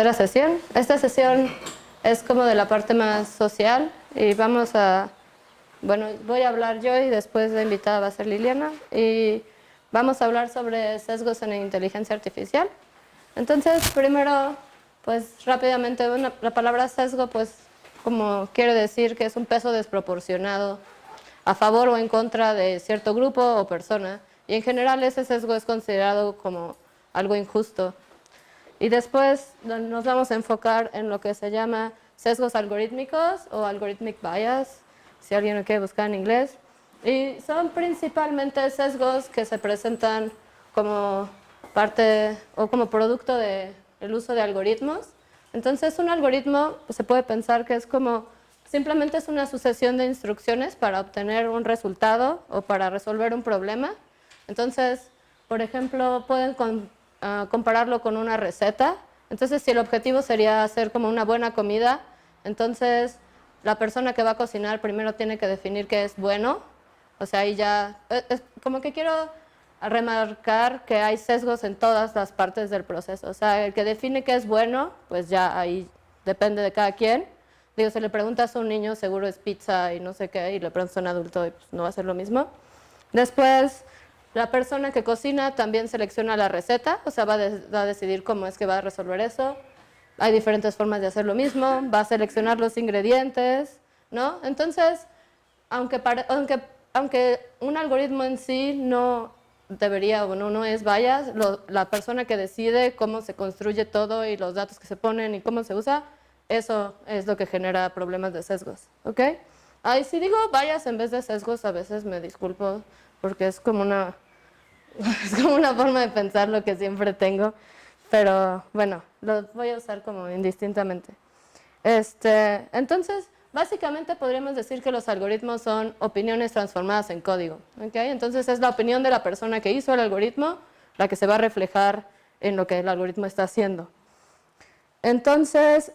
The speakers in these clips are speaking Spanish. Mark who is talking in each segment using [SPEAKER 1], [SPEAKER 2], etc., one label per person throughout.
[SPEAKER 1] tercera sesión. Esta sesión es como de la parte más social y vamos a, bueno, voy a hablar yo y después la invitada va a ser Liliana y vamos a hablar sobre sesgos en inteligencia artificial. Entonces, primero, pues rápidamente, la palabra sesgo, pues como quiere decir que es un peso desproporcionado a favor o en contra de cierto grupo o persona, y en general ese sesgo es considerado como algo injusto. Y después nos vamos a enfocar en lo que se llama sesgos algorítmicos o algorithmic bias, si alguien lo quiere buscar en inglés. Y son principalmente sesgos que se presentan como parte o como producto del uso de algoritmos. Entonces, un algoritmo pues, se puede pensar que es como simplemente es una sucesión de instrucciones para obtener un resultado o para resolver un problema. Entonces, por ejemplo, pueden compararlo con una receta. Entonces, si el objetivo sería hacer como una buena comida, entonces la persona que va a cocinar primero tiene que definir qué es bueno. O sea, ahí ya, es como que quiero remarcar que hay sesgos en todas las partes del proceso. O sea, el que define qué es bueno, pues ya ahí depende de cada quien. Digo, si le preguntas a un niño, seguro es pizza y no sé qué, y le preguntas a un adulto y pues no va a ser lo mismo. Después, la persona que cocina también selecciona la receta, o sea, va a decidir cómo es que va a resolver eso. Hay diferentes formas de hacer lo mismo, va a seleccionar los ingredientes, ¿no? Entonces, aunque un algoritmo en sí no debería o no es bias, la persona que decide cómo se construye todo y los datos que se ponen y cómo se usa, eso es lo que genera problemas de sesgos, ¿ok? Y si digo bias en vez de sesgos, a veces me disculpo porque es como una forma de pensar lo que siempre tengo, pero bueno, lo voy a usar como indistintamente. Entonces, básicamente podríamos decir que los algoritmos son opiniones transformadas en código, ¿okay? Entonces es la opinión de la persona que hizo el algoritmo la que se va a reflejar en lo que el algoritmo está haciendo. Entonces,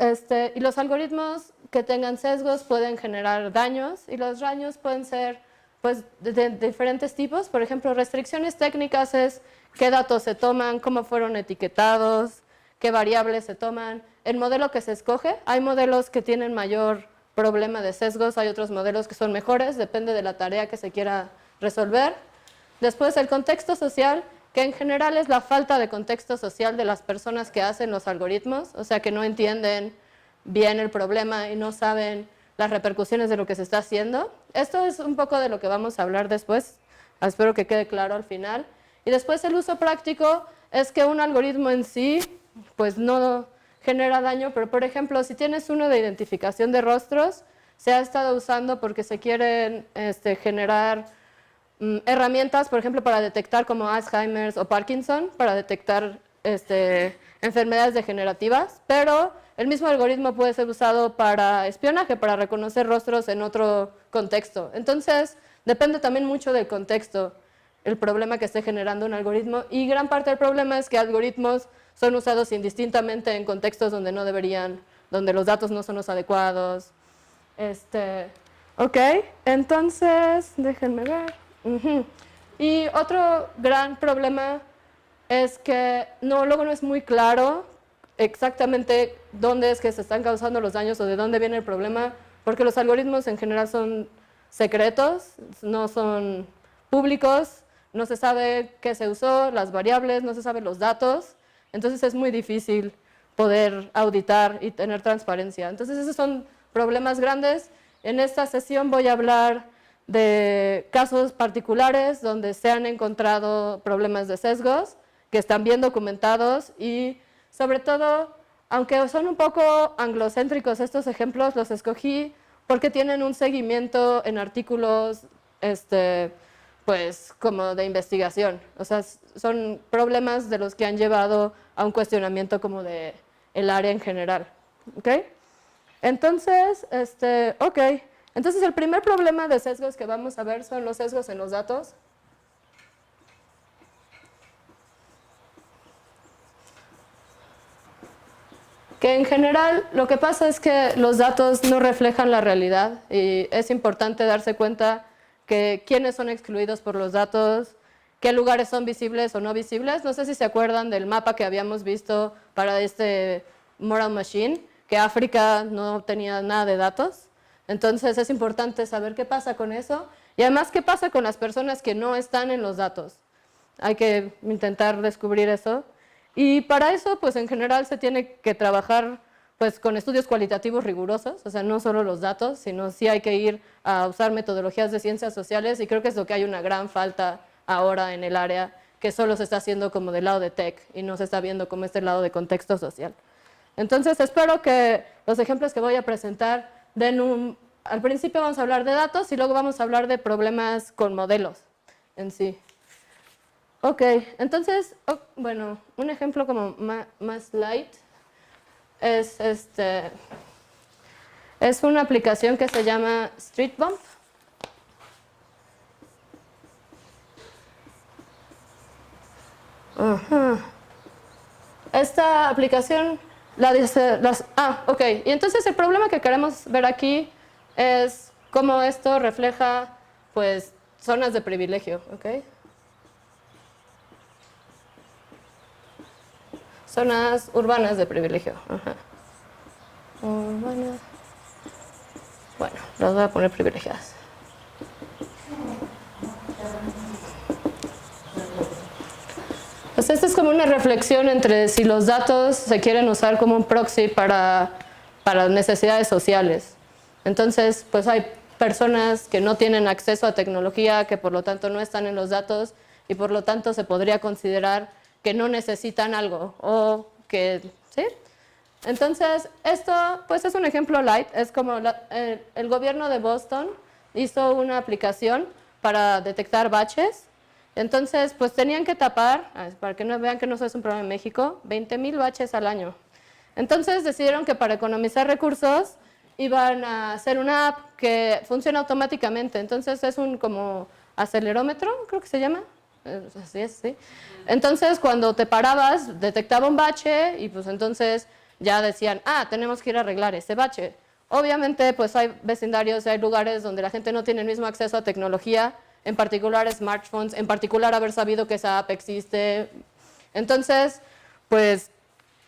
[SPEAKER 1] y los algoritmos que tengan sesgos pueden generar daños, y los daños pueden ser pues, de diferentes tipos. Por ejemplo, restricciones técnicas es qué datos se toman, cómo fueron etiquetados, qué variables se toman, el modelo que se escoge. Hay modelos que tienen mayor problema de sesgos, hay otros modelos que son mejores, depende de la tarea que se quiera resolver. Después, el contexto social, que en general es la falta de contexto social de las personas que hacen los algoritmos, o sea, que no entienden bien el problema y no saben las repercusiones de lo que se está haciendo. Esto es un poco de lo que vamos a hablar después, espero que quede claro al final. Y después el uso práctico es que un algoritmo en sí pues no genera daño, pero por ejemplo, si tienes uno de identificación de rostros, se ha estado usando porque se quieren generar herramientas, por ejemplo, para detectar como Alzheimer's o Parkinson, para detectar enfermedades degenerativas, pero el mismo algoritmo puede ser usado para espionaje, para reconocer rostros en otro contexto. Entonces, depende también mucho del contexto, el problema que esté generando un algoritmo, y gran parte del problema es que algoritmos son usados indistintamente en contextos donde no deberían, donde los datos no son los adecuados. Ok, entonces, déjenme ver. Y otro gran problema es que luego no es muy claro exactamente dónde es que se están causando los daños o de dónde viene el problema, porque los algoritmos en general son secretos, no son públicos, no se sabe qué se usó, las variables, no se saben los datos, entonces es muy difícil poder auditar y tener transparencia. Entonces esos son problemas grandes. En esta sesión voy a hablar de casos particulares donde se han encontrado problemas de sesgos que están bien documentados y sobre todo, aunque son un poco anglocéntricos estos ejemplos, los escogí porque tienen un seguimiento en artículos pues como de investigación. O sea, son problemas de los que han llevado a un cuestionamiento como de el área en general. ¿Ok? Entonces, ok. Entonces, el primer problema de sesgos que vamos a ver son los sesgos en los datos. Que en general lo que pasa es que los datos no reflejan la realidad y es importante darse cuenta que quiénes son excluidos por los datos, qué lugares son visibles o no visibles. No sé si se acuerdan del mapa que habíamos visto para Moral Machine, que África no tenía nada de datos. Entonces es importante saber qué pasa con eso y además qué pasa con las personas que no están en los datos. Hay que intentar descubrir eso. Y para eso, pues en general se tiene que trabajar pues, con estudios cualitativos rigurosos, o sea, no solo los datos, sino sí hay que ir a usar metodologías de ciencias sociales y creo que es lo que hay una gran falta ahora en el área, que solo se está haciendo como del lado de tech y no se está viendo como este lado de contexto social. Entonces espero que los ejemplos que voy a presentar den al principio vamos a hablar de datos y luego vamos a hablar de problemas con modelos en sí. Ok, entonces, bueno, un ejemplo como más light es una aplicación que se llama Street Bump. Esta aplicación ok. Y entonces el problema que queremos ver aquí es cómo esto refleja, pues, zonas de privilegio, ¿ok? Zonas urbanas de privilegio. Urbanas. Bueno, las voy a poner privilegiadas. Pues esta es como una reflexión entre si los datos se quieren usar como un proxy para necesidades sociales. Entonces, pues hay personas que no tienen acceso a tecnología, que por lo tanto no están en los datos y por lo tanto se podría considerar que no necesitan algo o que, ¿sí? Entonces, esto pues es un ejemplo light, es como el gobierno de Boston hizo una aplicación para detectar baches. Entonces, pues tenían que tapar, para que no vean que no es un problema en México, 20,000 baches al año. Entonces decidieron que para economizar recursos iban a hacer una app que funciona automáticamente. Entonces es un como acelerómetro, creo que se llama. Así es, sí. Entonces cuando te parabas, detectaba un bache y pues entonces ya decían, tenemos que ir a arreglar ese bache. Obviamente pues hay vecindarios, hay lugares donde la gente no tiene el mismo acceso a tecnología, en particular smartphones, en particular haber sabido que esa app existe. Entonces, pues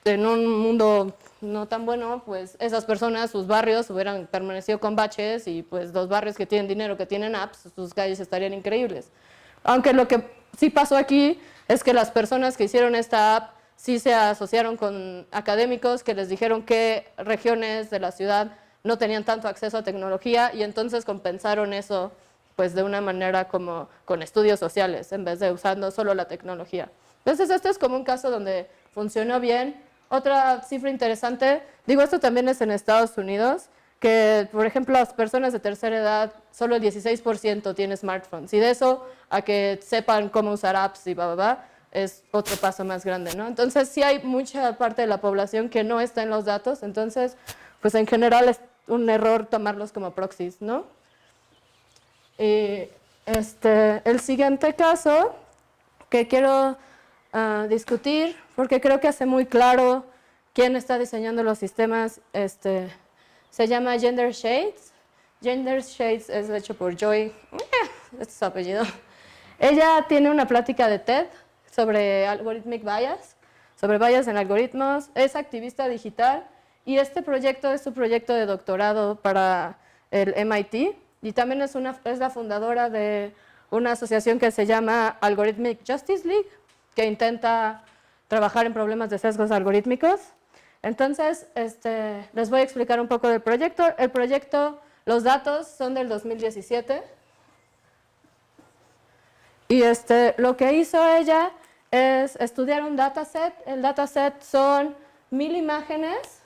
[SPEAKER 1] en un mundo no tan bueno, pues esas personas, sus barrios hubieran permanecido con baches y pues los barrios que tienen dinero, que tienen apps, sus calles estarían increíbles. Aunque lo que sí pasó aquí es que las personas que hicieron esta app sí se asociaron con académicos que les dijeron qué regiones de la ciudad no tenían tanto acceso a tecnología y entonces compensaron eso pues de una manera como con estudios sociales en vez de usando solo la tecnología. Entonces este es como un caso donde funcionó bien. Otra cifra interesante, digo esto también es en Estados Unidos, que por ejemplo las personas de tercera edad solo el 16% tiene smartphones y de eso a que sepan cómo usar apps y es otro paso más grande, ¿no? Entonces sí hay mucha parte de la población que no está en los datos, entonces pues en general es un error tomarlos como proxies, ¿no? Y el siguiente caso que quiero discutir, porque creo que hace muy claro quién está diseñando los sistemas, se llama Gender Shades. Gender Shades es hecho por Joy, este es su apellido. Ella tiene una plática de TED sobre algorithmic bias, sobre bias en algoritmos, es activista digital y este proyecto es su proyecto de doctorado para el MIT. Y también es la fundadora de una asociación que se llama Algorithmic Justice League, que intenta trabajar en problemas de sesgos algorítmicos. Entonces, les voy a explicar un poco del proyecto. El proyecto, los datos son del 2017. Y lo que hizo ella es estudiar un dataset. El dataset son 1000 imágenes.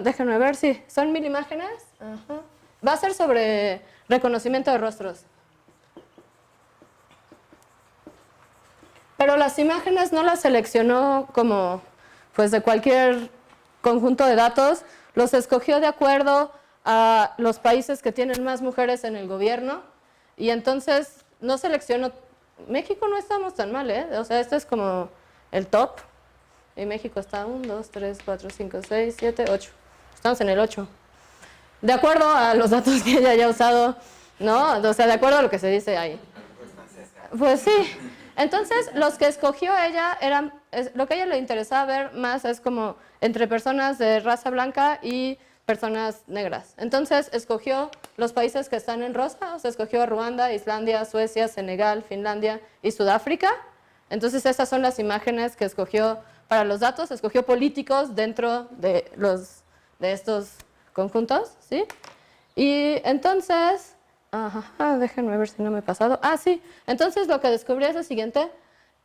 [SPEAKER 1] Déjenme ver, sí, son 1000 imágenes. Ajá. Va a ser sobre reconocimiento de rostros. Pero las imágenes no las seleccionó como pues de cualquier conjunto de datos, los escogió de acuerdo a los países que tienen más mujeres en el gobierno y entonces no seleccionó, México no estamos tan mal, o sea, este es como el top y México está 1, 2, 3, 4, 5, 6, 7, 8, estamos en el 8. De acuerdo a los datos que ella haya usado, ¿no? O sea, de acuerdo a lo que se dice ahí. Pues sí. Entonces, los que escogió ella eran lo que a ella le interesaba ver más es como entre personas de raza blanca y personas negras. Entonces escogió los países que están en rosa, o sea, escogió Ruanda, Islandia, Suecia, Senegal, Finlandia y Sudáfrica. Entonces esas son las imágenes que escogió para los datos, escogió políticos dentro de estos conjuntos, ¿sí? Y entonces, déjenme ver si no me he pasado. Sí, entonces lo que descubrí es lo siguiente.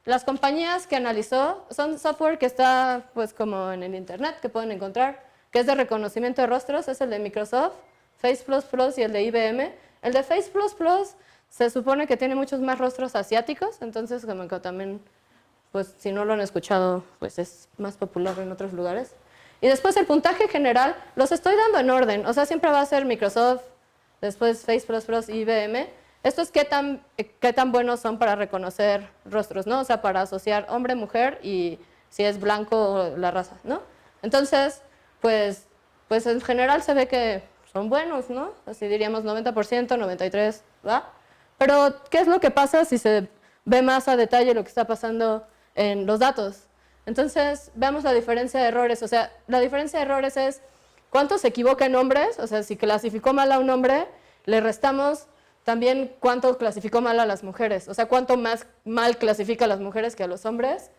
[SPEAKER 1] Las compañías que analizó son software que está pues como en el internet, que pueden encontrar, que es de reconocimiento de rostros, es el de Microsoft, Face++ y el de IBM. El de Face++ se supone que tiene muchos más rostros asiáticos, entonces como que también, pues si no lo han escuchado, pues es más popular en otros lugares. Y después el puntaje general, los estoy dando en orden, o sea, siempre va a ser Microsoft, después Face++ y IBM. Esto es qué tan buenos son para reconocer rostros, ¿no? O sea, para asociar hombre, mujer y si es blanco o la raza, ¿no? Entonces, pues en general se ve que son buenos, ¿no? Así diríamos 90%, 93%, ¿va? Pero, ¿qué es lo que pasa si se ve más a detalle lo que está pasando en los datos? Entonces, veamos la diferencia de errores. O sea, la diferencia de errores es cuánto se equivoca en hombres. O sea, si clasificó mal a un hombre, le restamos también cuánto clasificó mal a las mujeres. O sea, cuánto más mal clasifica a las mujeres que a los hombres.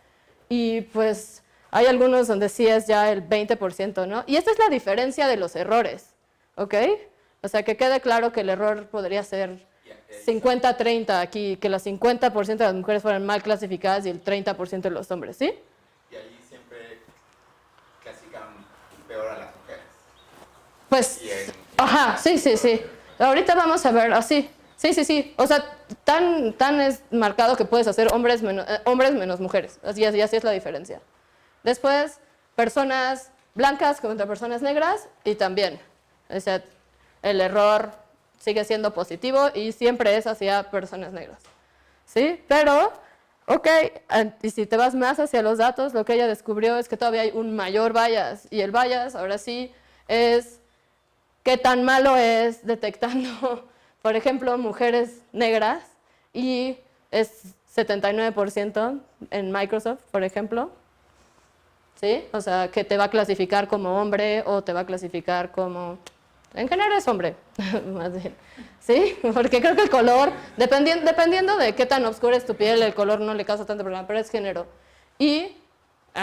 [SPEAKER 1] Y pues hay algunos donde sí es ya el 20%, ¿no? Y esta es la diferencia de los errores, ¿ok? O sea, que quede claro que el error podría ser 50-30 aquí, que el 50% de las mujeres fueran mal clasificadas y el 30% de los hombres, ¿sí?
[SPEAKER 2] Y ahí siempre clasifican peor a las mujeres.
[SPEAKER 1] Pues, sí. Ahorita vamos a ver, así. Sí. O sea, tan es marcado que puedes hacer hombres menos mujeres. Así es la diferencia. Después, personas blancas contra personas negras y también. O sea, el error sigue siendo positivo y siempre es hacia personas negras. ¿Sí? Pero, ok, y si te vas más hacia los datos, lo que ella descubrió es que todavía hay un mayor bias. Y el bias, ahora sí, es qué tan malo es detectando, por ejemplo, mujeres negras, y es 79% en Microsoft, por ejemplo, ¿sí? O sea, que te va a clasificar como hombre o te va a clasificar como... En general es hombre, más bien, ¿sí? Porque creo que el color, dependiendo de qué tan oscura es tu piel, el color no le causa tanto problema, pero es género. Y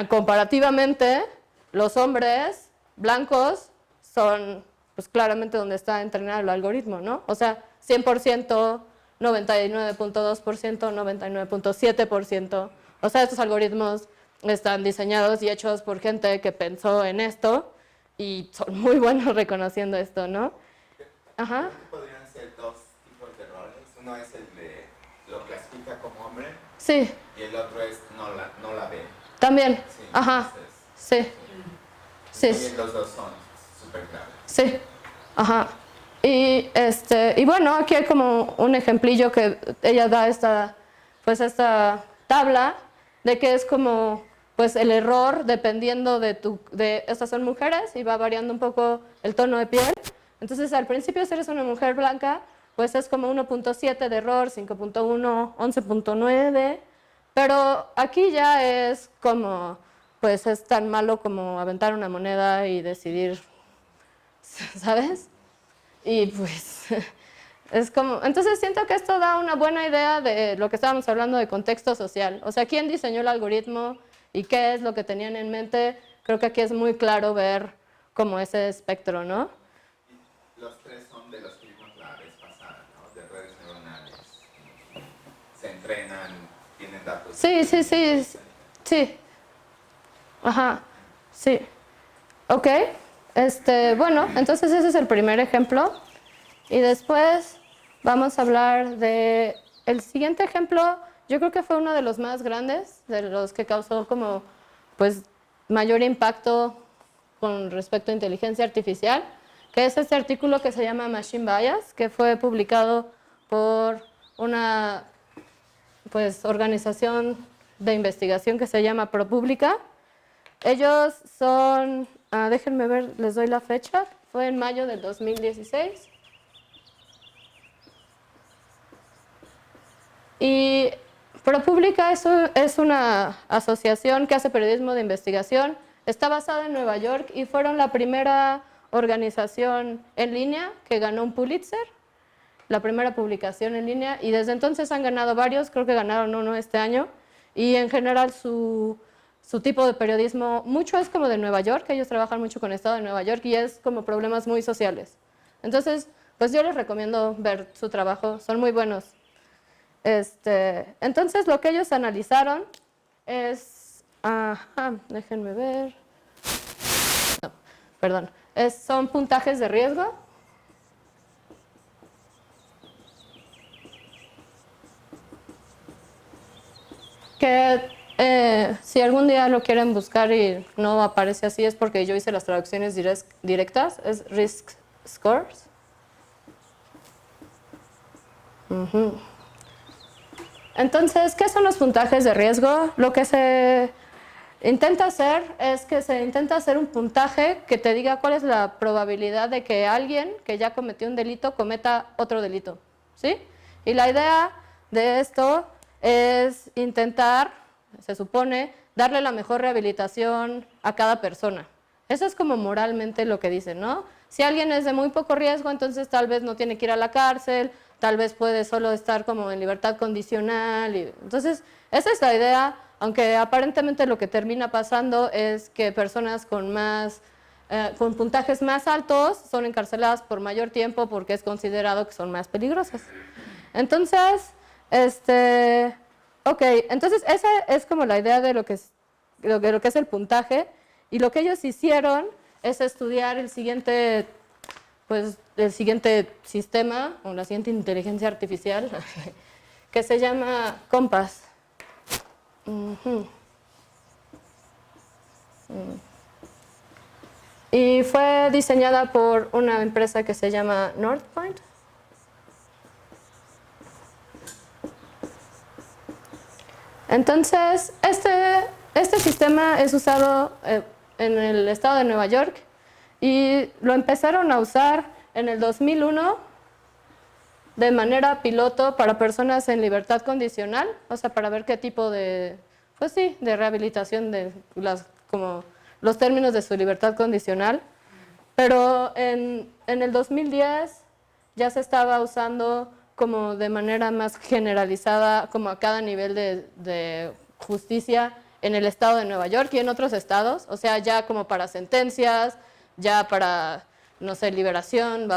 [SPEAKER 1] comparativamente, los hombres blancos son pues claramente donde está entrenado el algoritmo, ¿no? O sea, 100%, 99.2%, 99.7%. O sea, estos algoritmos están diseñados y hechos por gente que pensó en esto y son muy buenos reconociendo esto, ¿no?
[SPEAKER 2] Ajá. Podrían ser dos tipos de errores. Uno es el de lo clasifica como hombre.
[SPEAKER 1] Sí.
[SPEAKER 2] Y el otro es no la ve.
[SPEAKER 1] También. Sí, ajá.
[SPEAKER 2] Entonces,
[SPEAKER 1] sí.
[SPEAKER 2] Sí. Los dos son súper graves.
[SPEAKER 1] Sí. Ajá. Y bueno, aquí hay como un ejemplillo que ella da esta tabla de que es como pues el error dependiendo de estas son mujeres y va variando un poco el tono de piel. Entonces al principio si eres una mujer blanca, pues es como 1.7 de error, 5.1, 11.9, pero aquí ya es como, pues es tan malo como aventar una moneda y decidir, ¿sabes? Y pues es como, entonces siento que esto da una buena idea de lo que estábamos hablando de contexto social. O sea, quién diseñó el algoritmo y qué es lo que tenían en mente. Creo que aquí es muy claro ver como ese espectro, ¿no?
[SPEAKER 2] Y los tres son de los que vimos la vez pasada, ¿no? De redes neuronales. Se entrenan, tienen datos.
[SPEAKER 1] Sí. Ajá, sí. Ok. Bueno, entonces ese es el primer ejemplo y después vamos a hablar de el siguiente ejemplo. Yo creo que fue uno de los más grandes, de los que causó como pues mayor impacto con respecto a inteligencia artificial, que es este artículo que se llama Machine Bias, que fue publicado por una pues organización de investigación que se llama ProPublica. Ellos son, déjenme ver, les doy la fecha, fue en mayo del 2016. Y ProPublica es una asociación que hace periodismo de investigación. Está basada en Nueva York y fueron la primera organización en línea que ganó un Pulitzer, la primera publicación en línea, y desde entonces han ganado varios, creo que ganaron uno este año, y en general su tipo de periodismo, mucho es como de Nueva York, ellos trabajan mucho con el estado de Nueva York y es como problemas muy sociales. Entonces, pues yo les recomiendo ver su trabajo, son muy buenos. Entonces, lo que ellos analizaron es, déjenme ver, no, perdón, son puntajes de riesgo. Que si algún día lo quieren buscar y no aparece así es porque yo hice las traducciones directas, es risk scores. Entonces, ¿qué son los puntajes de riesgo? Lo que se intenta hacer es que se intenta hacer un puntaje que te diga cuál es la probabilidad de que alguien que ya cometió un delito cometa otro delito, ¿sí? Y la idea de esto es intentar, se supone, darle la mejor rehabilitación a cada persona. Eso es como moralmente lo que dicen, ¿no? Si alguien es de muy poco riesgo, entonces tal vez no tiene que ir a la cárcel, tal vez puede solo estar como en libertad condicional. Entonces, esa es la idea, aunque aparentemente lo que termina pasando es que personas con puntajes más altos son encarceladas por mayor tiempo porque es considerado que son más peligrosas. Entonces, entonces esa es como la idea de lo que es el puntaje, y lo que ellos hicieron es estudiar el siguiente sistema, o la siguiente inteligencia artificial, que se llama COMPAS. Y fue diseñada por una empresa que se llama Northpoint. Entonces, este sistema es usado en el estado de Nueva York y lo empezaron a usar en el 2001 de manera piloto para personas en libertad condicional, o sea, para ver qué tipo de rehabilitación como los términos de su libertad condicional. Pero en el 2010 ya se estaba usando como de manera más generalizada, como a cada nivel de justicia en el estado de Nueva York y en otros estados, o sea, ya como para sentencias, ya para, no sé, liberación,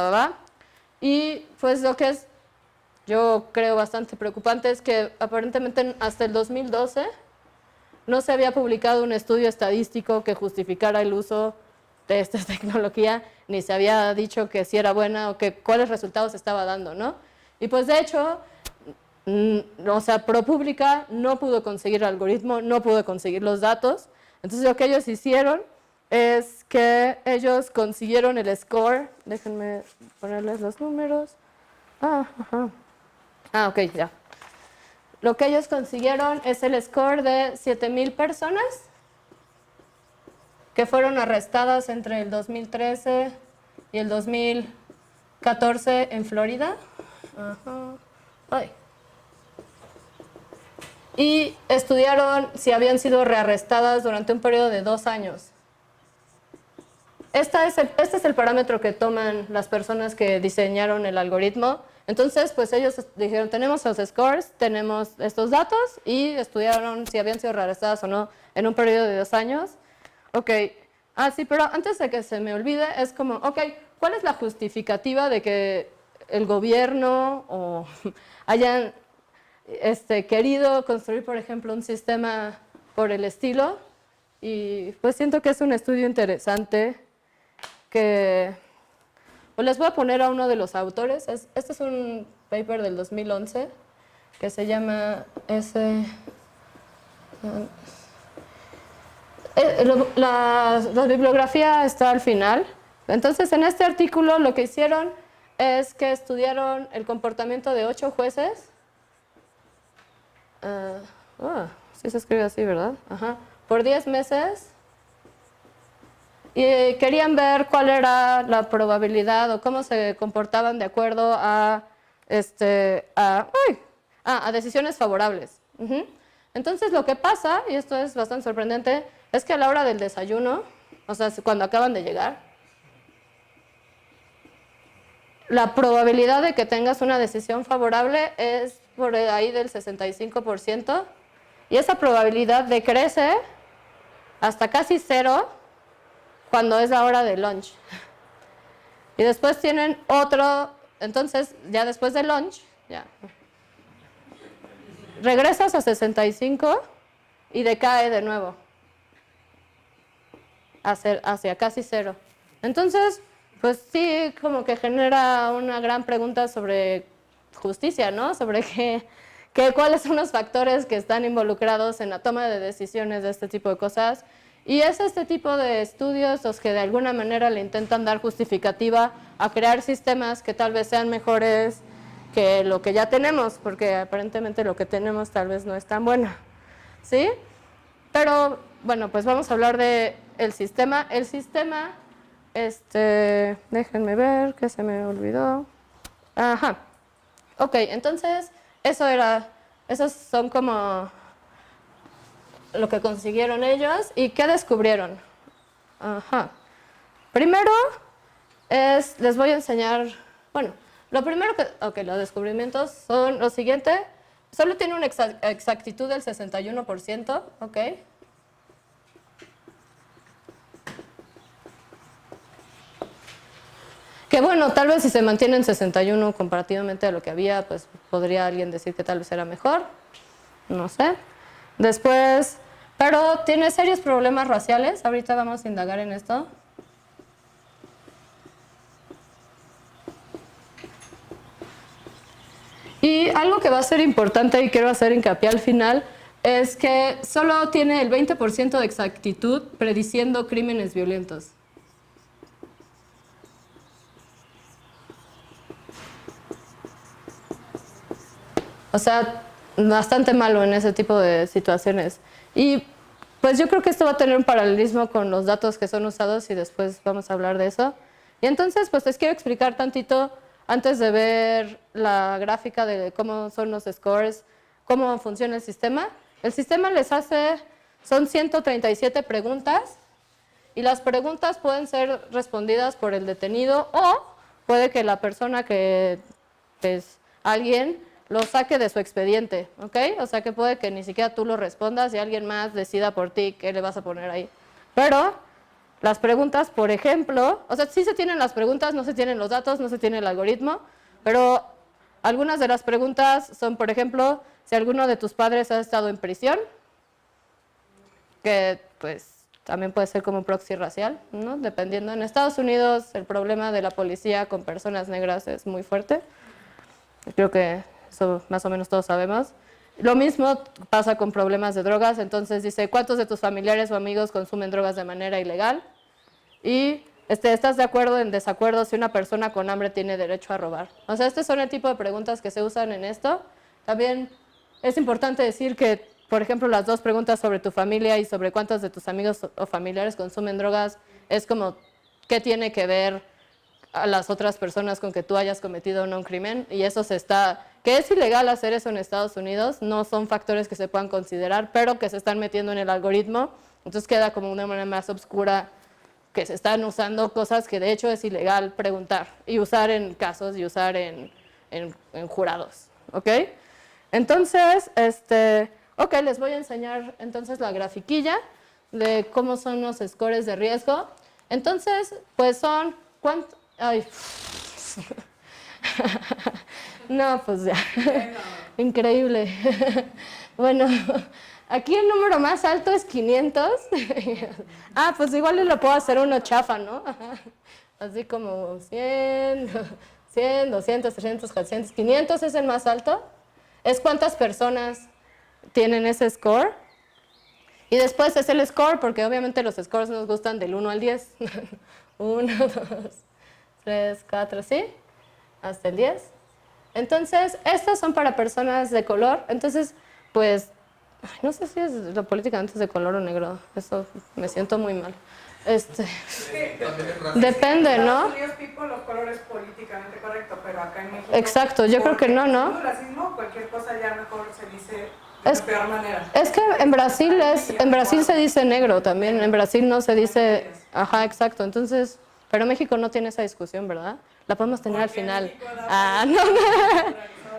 [SPEAKER 1] Y pues lo que es, yo creo, bastante preocupante es que aparentemente hasta el 2012 no se había publicado un estudio estadístico que justificara el uso de esta tecnología, ni se había dicho que si era buena o que cuáles resultados estaba dando, ¿no? Y pues de hecho, o sea, ProPublica no pudo conseguir el algoritmo, no pudo conseguir los datos. Entonces lo que ellos hicieron es que ellos consiguieron el score, déjenme ponerles los números. Ok, ya. Lo que ellos consiguieron es el score de 7,000 personas que fueron arrestadas entre el 2013 y el 2014 en Florida. Y estudiaron si habían sido rearrestadas durante un periodo de 2 años. Este es el parámetro que toman las personas que diseñaron el algoritmo. Entonces, pues ellos dijeron, tenemos los scores, tenemos estos datos, y estudiaron si habían sido rearrestadas o no en un periodo de 2 años. Ok, sí, pero antes de que se me olvide, es como, ¿cuál es la justificativa de que el gobierno o hayan querido construir, por ejemplo, un sistema por el estilo? Y pues siento que es un estudio interesante que pues les voy a poner a uno de los autores. Este es un paper del 2011 que se llama la bibliografía está al final. Entonces, en este artículo lo que hicieron es que estudiaron el comportamiento de 8 jueces. Sí se escribe así, ¿verdad? Por 10 meses. Y querían ver cuál era la probabilidad o cómo se comportaban de acuerdo a decisiones favorables. Entonces lo que pasa, y esto es bastante sorprendente, es que a la hora del desayuno, o sea, cuando acaban de llegar, la probabilidad de que tengas una decisión favorable es por ahí del 65%, y esa probabilidad decrece hasta casi cero cuando es la hora de lunch. Y después tienen otro, entonces ya después del lunch, ya, regresas a 65 y decae de nuevo hacia casi cero. Entonces, pues sí, como que genera una gran pregunta sobre justicia, ¿no? Sobre cuáles son los factores que están involucrados en la toma de decisiones de este tipo de cosas. Y es este tipo de estudios los que de alguna manera le intentan dar justificativa a crear sistemas que tal vez sean mejores que lo que ya tenemos, porque aparentemente lo que tenemos tal vez no es tan bueno, ¿sí? Pero, bueno, pues vamos a hablar de el sistema. El sistema, déjenme ver, que se me olvidó. Ajá. Ok, entonces, esos son como lo que consiguieron ellos. ¿Y qué descubrieron? Ajá. Primero, les voy a enseñar, bueno, lo primero los descubrimientos son lo siguiente. Solo tiene una exactitud del 61%, ¿ok? Que bueno, tal vez si se mantiene en 61 comparativamente a lo que había, pues podría alguien decir que tal vez era mejor, no sé. Después, pero tiene serios problemas raciales, ahorita vamos a indagar en esto. Y algo que va a ser importante y quiero hacer hincapié al final es que solo tiene el 20% de exactitud prediciendo crímenes violentos. O sea, bastante malo en ese tipo de situaciones. Y pues yo creo que esto va a tener un paralelismo con los datos que son usados y después vamos a hablar de eso. Y entonces, pues les quiero explicar tantito, antes de ver la gráfica de cómo son los scores, cómo funciona el sistema. El sistema son 137 preguntas y las preguntas pueden ser respondidas por el detenido o puede que la persona que, pues, alguien lo saque de su expediente, ¿ok? O sea que puede que ni siquiera tú lo respondas y alguien más decida por ti qué le vas a poner ahí. Pero las preguntas, por ejemplo, o sea, sí se tienen las preguntas, no se tienen los datos, no se tiene el algoritmo, pero algunas de las preguntas son, por ejemplo, si alguno de tus padres ha estado en prisión, que pues también puede ser como un proxy racial, ¿no? Dependiendo. En Estados Unidos el problema de la policía con personas negras es muy fuerte. Creo que eso más o menos todos sabemos. Lo mismo pasa con problemas de drogas, entonces dice, ¿cuántos de tus familiares o amigos consumen drogas de manera ilegal? Y ¿estás de acuerdo o en desacuerdo si una persona con hambre tiene derecho a robar? O sea, son el tipo de preguntas que se usan en esto. También es importante decir que, por ejemplo, las dos preguntas sobre tu familia y sobre cuántos de tus amigos o familiares consumen drogas, es como, ¿qué tiene que ver a las otras personas con que tú hayas cometido o no un crimen? Y eso que es ilegal hacer eso en Estados Unidos, no son factores que se puedan considerar, pero que se están metiendo en el algoritmo, entonces queda como una manera más oscura que se están usando cosas que de hecho es ilegal preguntar y usar en casos y usar en jurados, ¿ok? Entonces, ok, les voy a enseñar entonces la grafiquilla de cómo son los scores de riesgo. Entonces, pues son, ay, no, pues ya, increíble. Bueno, aquí el número más alto es 500. Pues igual le lo puedo hacer uno chafa, ¿no? Así como 100, 200, 300, 400, 500 es el más alto. Es cuántas personas tienen ese score. Y después es el score, porque obviamente los scores nos gustan del 1 al 10. 1, 2, 3, 4, ¿sí? Hasta el 10. Entonces, estas son para personas de color. Entonces, pues, no sé si es lo políticamente de color o negro. Eso me siento muy mal. Depende, ¿no?
[SPEAKER 3] En Estados Unidos, tipo, los colores políticamente correcto, pero acá en México...
[SPEAKER 1] Exacto, yo creo que no, ¿no?
[SPEAKER 3] Por racismo, cualquier cosa ya mejor se dice
[SPEAKER 1] Es,
[SPEAKER 3] de peor manera.
[SPEAKER 1] es que en Brasil se dice negro también, en Brasil no se dice, ajá, exacto, entonces, pero México no tiene esa discusión, ¿verdad? La podemos tener al final. No.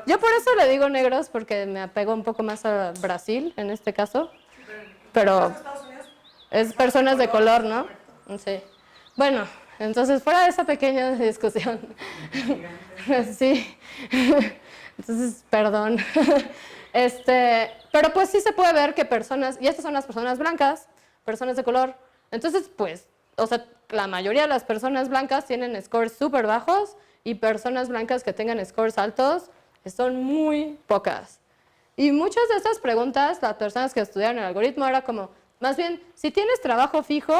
[SPEAKER 1] Yo por eso le digo negros, porque me apego un poco más a Brasil, en este caso, pero es personas de color, ¿no? Sí. Bueno, entonces fuera de esa pequeña discusión, sí, entonces, perdón. Pero pues sí se puede ver que personas, y estas son las personas blancas, personas de color, entonces pues, o sea, la mayoría de las personas blancas tienen scores súper bajos y personas blancas que tengan scores altos son muy pocas. Y muchas de estas preguntas, las personas que estudiaron el algoritmo, era como, más bien, si tienes trabajo fijo,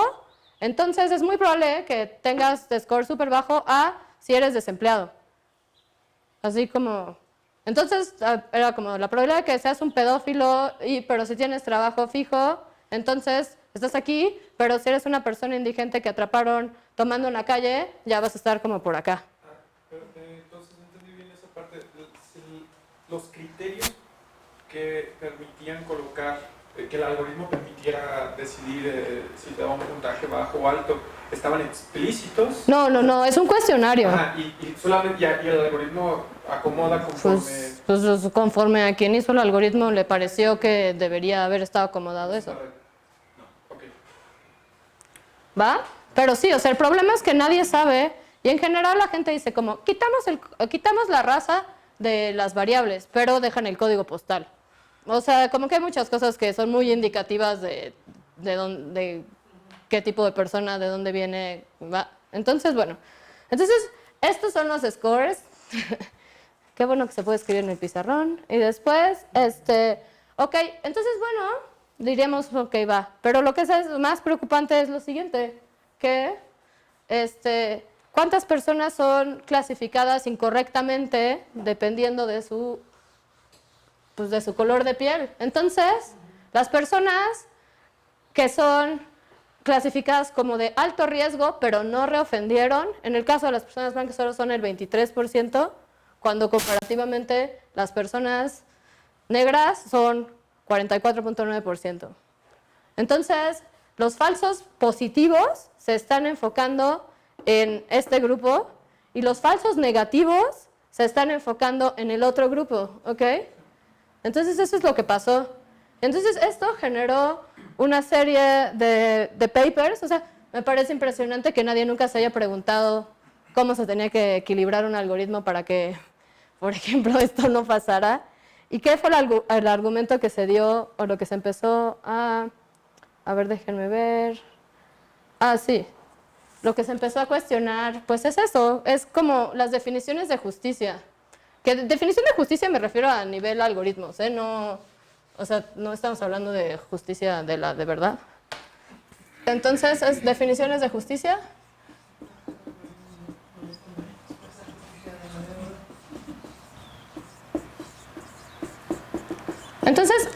[SPEAKER 1] entonces es muy probable que tengas de score súper bajo a si eres desempleado. Así como, entonces era como la probabilidad de que seas un pedófilo, pero si tienes trabajo fijo, entonces estás aquí, pero si eres una persona indigente que atraparon tomando en la calle, ya vas a estar como por acá.
[SPEAKER 4] Entonces entendí bien esa parte. Los criterios que permitían colocar, que el algoritmo permitiera decidir si te da un puntaje bajo o alto, ¿estaban explícitos?
[SPEAKER 1] No, es un cuestionario.
[SPEAKER 4] Ajá, y solamente y el algoritmo acomoda conforme...
[SPEAKER 1] Pues conforme a quien hizo el algoritmo le pareció que debería haber estado acomodado eso.
[SPEAKER 4] No, ok.
[SPEAKER 1] ¿Va? Pero sí, o sea, el problema es que nadie sabe, y en general la gente dice como, quitamos la raza de las variables, pero dejan el código postal. O sea, como que hay muchas cosas que son muy indicativas de qué tipo de persona, de dónde viene, va. Entonces, bueno, estos son los scores. Qué bueno que se puede escribir en el pizarrón. Y después, ok, entonces, bueno, diríamos, ok, va. Pero lo que es más preocupante es lo siguiente, que, ¿cuántas personas son clasificadas incorrectamente dependiendo de su color de piel? Entonces, las personas que son clasificadas como de alto riesgo, pero no reofendieron, en el caso de las personas blancas solo son el 23%, cuando comparativamente las personas negras son 44.9%. Entonces, los falsos positivos se están enfocando en este grupo y los falsos negativos se están enfocando en el otro grupo, ¿ok? Entonces, eso es lo que pasó. Entonces, esto generó una serie de papers, o sea, me parece impresionante que nadie nunca se haya preguntado cómo se tenía que equilibrar un algoritmo para que, por ejemplo, esto no pasara. ¿Y qué fue el argumento que se dio o lo que se empezó a ver, déjenme ver. Sí. Lo que se empezó a cuestionar, pues es eso, es como las definiciones de justicia. Que definición de justicia me refiero a nivel algoritmos, no, o sea, no estamos hablando de justicia de verdad. Entonces, ¿es definiciones de justicia? Entonces,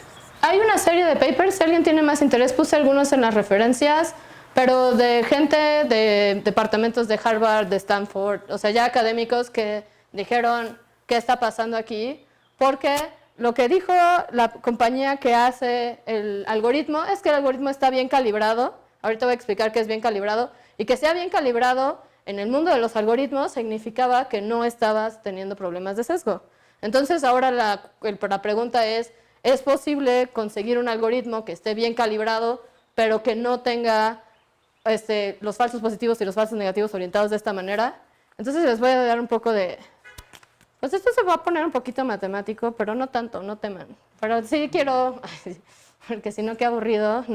[SPEAKER 1] hay una serie de papers, si alguien tiene más interés, puse algunos en las referencias, pero de gente de departamentos de Harvard, de Stanford, o sea, ya académicos que dijeron qué está pasando aquí, porque lo que dijo la compañía que hace el algoritmo es que el algoritmo está bien calibrado, ahorita voy a explicar qué es bien calibrado, y que sea bien calibrado en el mundo de los algoritmos significaba que no estabas teniendo problemas de sesgo. Entonces ahora la pregunta ¿es posible conseguir un algoritmo que esté bien calibrado, pero que no tenga los falsos positivos y los falsos negativos orientados de esta manera? Entonces les voy a dar un poco de... Pues esto se va a poner un poquito matemático, pero no tanto, no teman. Pero sí quiero... Porque si no, qué aburrido.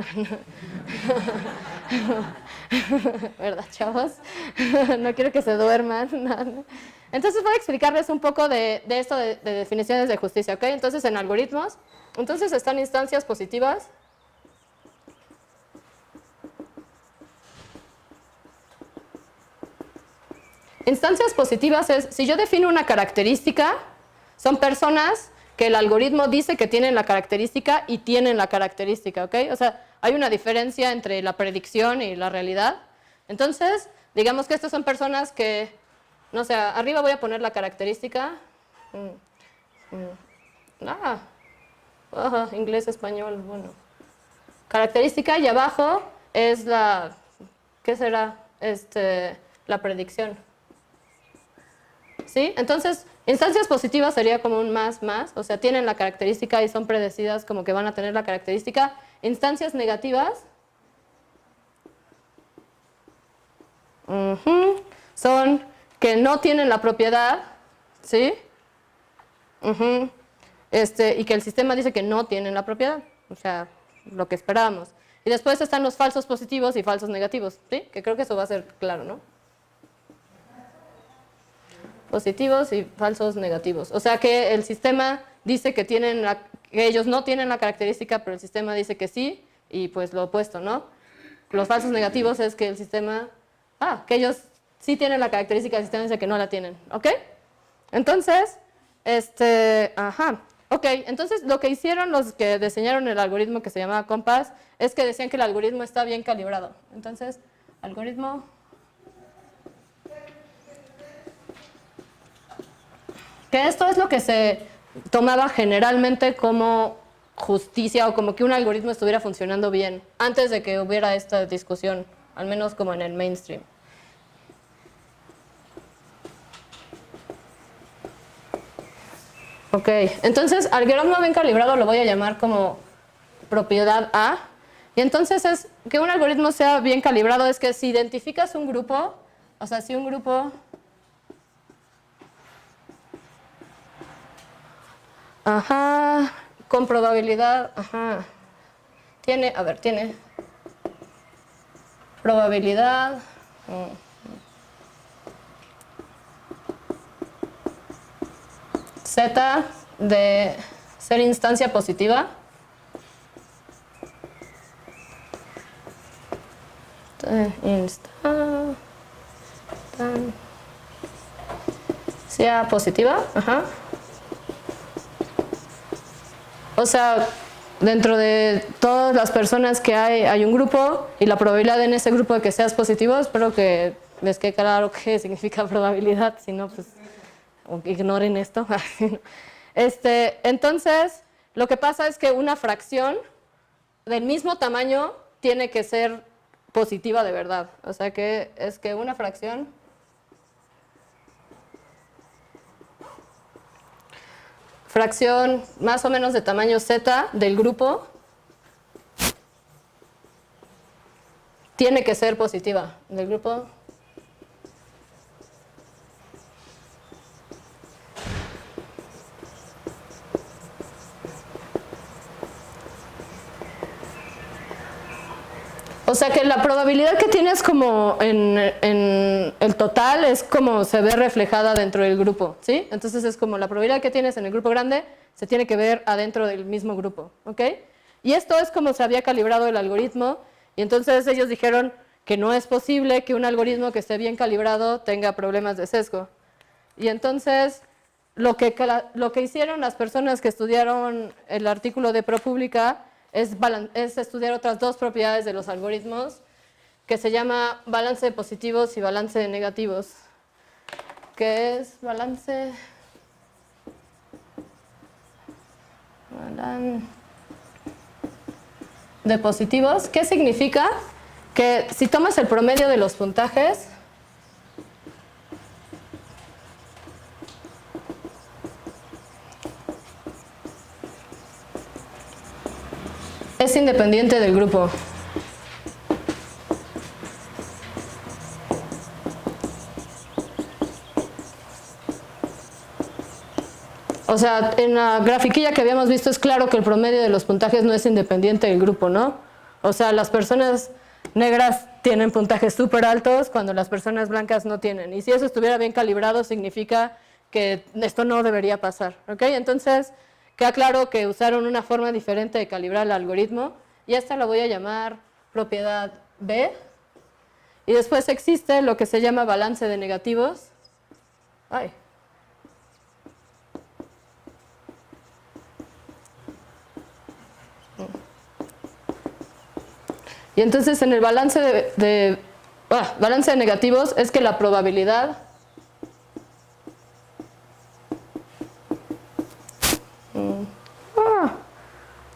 [SPEAKER 1] ¿Verdad, chavos? No quiero que se duerman. No. Entonces voy a explicarles un poco de esto de definiciones de justicia, ¿ok? Entonces en algoritmos, entonces están instancias positivas. Instancias positivas es, si yo defino una característica, son personas que el algoritmo dice que tienen la característica y tienen la característica, ¿ok? O sea, hay una diferencia entre la predicción y la realidad. Entonces, digamos que estas son personas que, no sé, arriba voy a poner la característica. Ajá, inglés, español, bueno. Característica y abajo es la, ¿qué será? La predicción. ¿Sí? Entonces, instancias positivas sería como un más, o sea, tienen la característica y son predecidas como que van a tener la característica. Instancias negativas son que no tienen la propiedad, ¿sí? Y que el sistema dice que no tienen la propiedad, o sea, lo que esperábamos. Y después están los falsos positivos y falsos negativos, ¿sí? Que creo que eso va a ser claro, ¿no? Positivos y falsos negativos. O sea que el sistema dice que que ellos no tienen la característica, pero el sistema dice que sí, y pues lo opuesto, ¿no? Los falsos negativos es que el sistema, que ellos sí tienen la característica, el sistema dice que no la tienen, ¿ok? Entonces, ok, entonces lo que hicieron los que diseñaron el algoritmo que se llamaba Compass es que decían que el algoritmo está bien calibrado. Entonces, algoritmo... Que esto es lo que se tomaba generalmente como justicia o como que un algoritmo estuviera funcionando bien antes de que hubiera esta discusión, al menos como en el mainstream. Ok, entonces algoritmo bien calibrado lo voy a llamar como propiedad A. Y entonces es que un algoritmo sea bien calibrado es que si identificas un grupo, o sea, si un grupo... con probabilidad, tiene probabilidad Z de ser instancia positiva. Sea positiva, O sea, dentro de todas las personas que hay un grupo y la probabilidad en ese grupo de que seas positivo, espero que les quede claro qué significa probabilidad, si no, pues ignoren esto. Entonces, lo que pasa es que una fracción del mismo tamaño tiene que ser positiva de verdad. O sea, que es que una fracción... fracción más o menos de tamaño z del grupo tiene que ser positiva del grupo. O sea que la probabilidad que tienes como en el total es como se ve reflejada dentro del grupo, ¿sí? Entonces es como la probabilidad que tienes en el grupo grande se tiene que ver adentro del mismo grupo, ¿ok? Y esto es como se había calibrado el algoritmo y entonces ellos dijeron que no es posible que un algoritmo que esté bien calibrado tenga problemas de sesgo. Y entonces lo que hicieron las personas que estudiaron el artículo de ProPublica es estudiar otras dos propiedades de los algoritmos que se llama balance de positivos y balance de negativos. ¿Qué es balance? De positivos. ¿Qué significa? Que si tomas el promedio de los puntajes, es independiente del grupo. O sea, en la grafiquilla que habíamos visto es claro que el promedio de los puntajes no es independiente del grupo, ¿no? O sea, las personas negras tienen puntajes súper altos cuando las personas blancas no tienen. Y si eso estuviera bien calibrado, significa que esto no debería pasar, ¿ok? Entonces, queda claro que usaron una forma diferente de calibrar el algoritmo y esta la voy a llamar propiedad B. Y después existe lo que se llama balance de negativos. Y entonces en el balance balance de negativos es que la probabilidad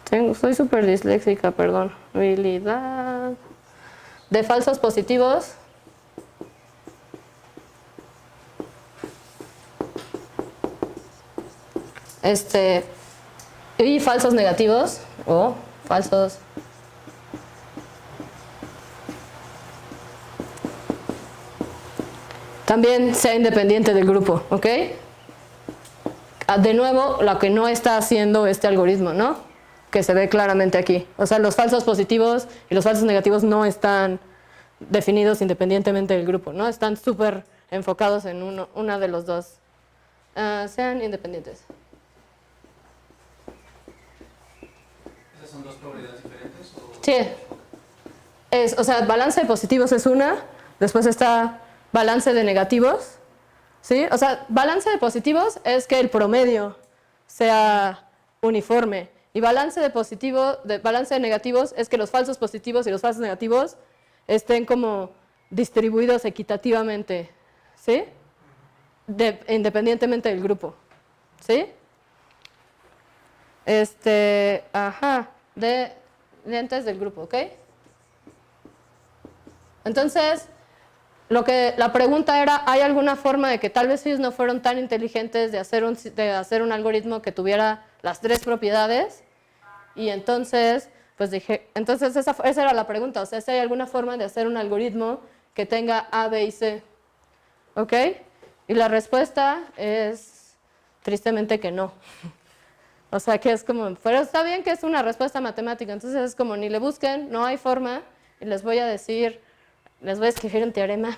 [SPEAKER 1] Soy súper disléxica, perdón. Probabilidad de falsos positivos. Y falsos negativos o falsos también sea independiente del grupo, ¿ok? De nuevo, lo que no está haciendo este algoritmo, ¿no? Que se ve claramente aquí. O sea, los falsos positivos y los falsos negativos no están definidos independientemente del grupo, ¿no? Están súper enfocados en una de los dos. Sean independientes.
[SPEAKER 5] ¿Esas son dos probabilidades diferentes?
[SPEAKER 1] Sí. O sea, balance de positivos es una, después está balance de negativos, ¿sí? O sea, balance de positivos es que el promedio sea uniforme y balance de negativos es que los falsos positivos y los falsos negativos estén como distribuidos equitativamente, ¿sí? Independientemente del grupo, ¿sí? De antes del grupo, ¿ok? Entonces, la pregunta era, ¿hay alguna forma de que tal vez ellos no fueron tan inteligentes de hacer un algoritmo que tuviera las tres propiedades? Y entonces, pues dije, entonces esa era la pregunta, o sea, si hay alguna forma de hacer un algoritmo que tenga A, B y C, ¿ok? Y la respuesta es, tristemente, que no. O sea, que es como, pero está bien que es una respuesta matemática, entonces es como, ni le busquen, no hay forma, y les voy a escribir un teorema.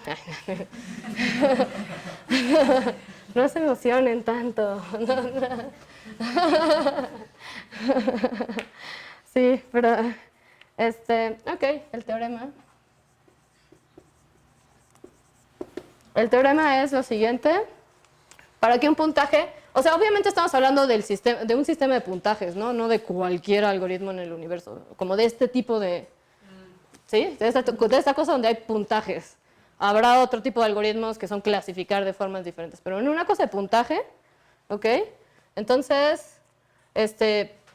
[SPEAKER 1] No se emocionen tanto. Sí, pero, ok, el teorema. El teorema es lo siguiente. Para que un puntaje, o sea, obviamente estamos hablando de un sistema de puntajes, ¿no? No de cualquier algoritmo en el universo, como de este tipo de, ¿sí? De esta cosa donde hay puntajes. Habrá otro tipo de algoritmos que son clasificar de formas diferentes, pero en una cosa de puntaje, ¿ok? Entonces,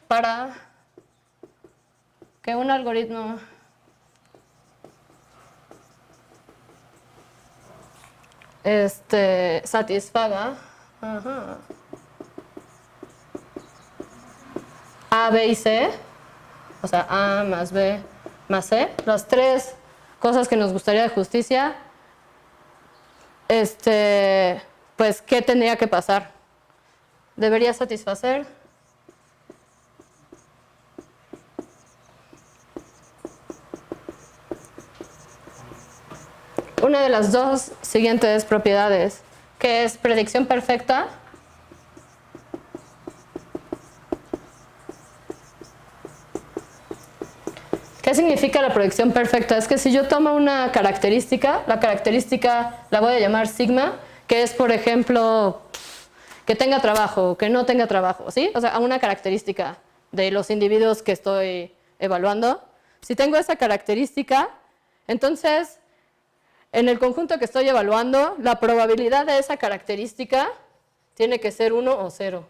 [SPEAKER 1] para que un algoritmo satisfaga A, B y C, o sea, A más B más C, las tres cosas que nos gustaría de justicia, pues, ¿qué tendría que pasar? Debería satisfacer una de las dos siguientes propiedades, que es predicción perfecta ¿Qué significa la predicción perfecta? Es que si yo tomo una característica, la característica la voy a llamar sigma, que es, por ejemplo, que tenga trabajo o que no tenga trabajo, ¿sí? O sea, una característica de los individuos que estoy evaluando. Si tengo esa característica, entonces, en el conjunto que estoy evaluando, la probabilidad de esa característica tiene que ser 1 o 0.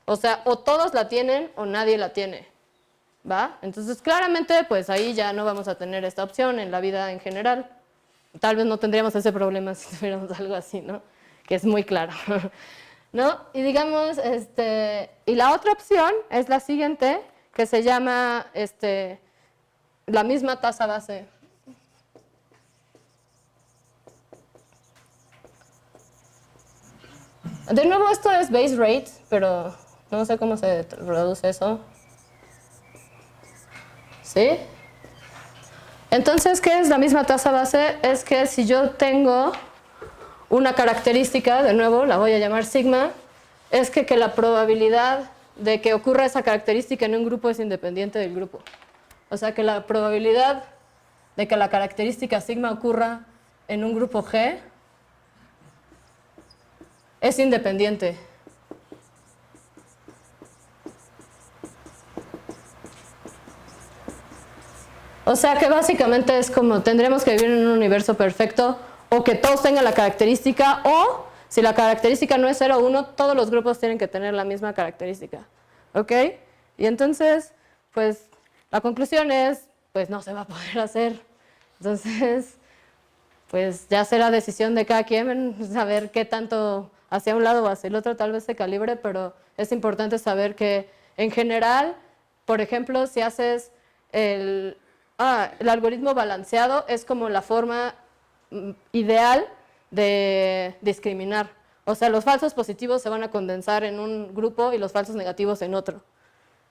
[SPEAKER 1] O sea, o todos la tienen o nadie la tiene. ¿Va? Entonces, claramente, pues ahí ya no vamos a tener esta opción en la vida en general. Tal vez no tendríamos ese problema si tuviéramos algo así, ¿no? Que es muy claro, ¿no? Y digamos, y la otra opción es la siguiente, que se llama, la misma tasa base. De nuevo, esto es base rate, pero no sé cómo se traduce eso. ¿Sí? Entonces, ¿qué es la misma tasa base? Es que si yo tengo una característica, de nuevo la voy a llamar sigma, es que la probabilidad de que ocurra esa característica en un grupo es independiente del grupo. O sea que la probabilidad de que la característica sigma ocurra en un grupo G es independiente. O sea que básicamente es como tendremos que vivir en un universo perfecto o que todos tengan la característica, o si la característica no es 0 o 1, todos los grupos tienen que tener la misma característica. ¿Ok? Y entonces, pues, la conclusión es, pues, no se va a poder hacer. Entonces, pues, ya será decisión de cada quien saber qué tanto hacia un lado o hacia el otro tal vez se calibre, pero es importante saber que, en general, por ejemplo, si haces el algoritmo balanceado, es como la forma ideal de discriminar. O sea, los falsos positivos se van a condensar en un grupo y los falsos negativos en otro.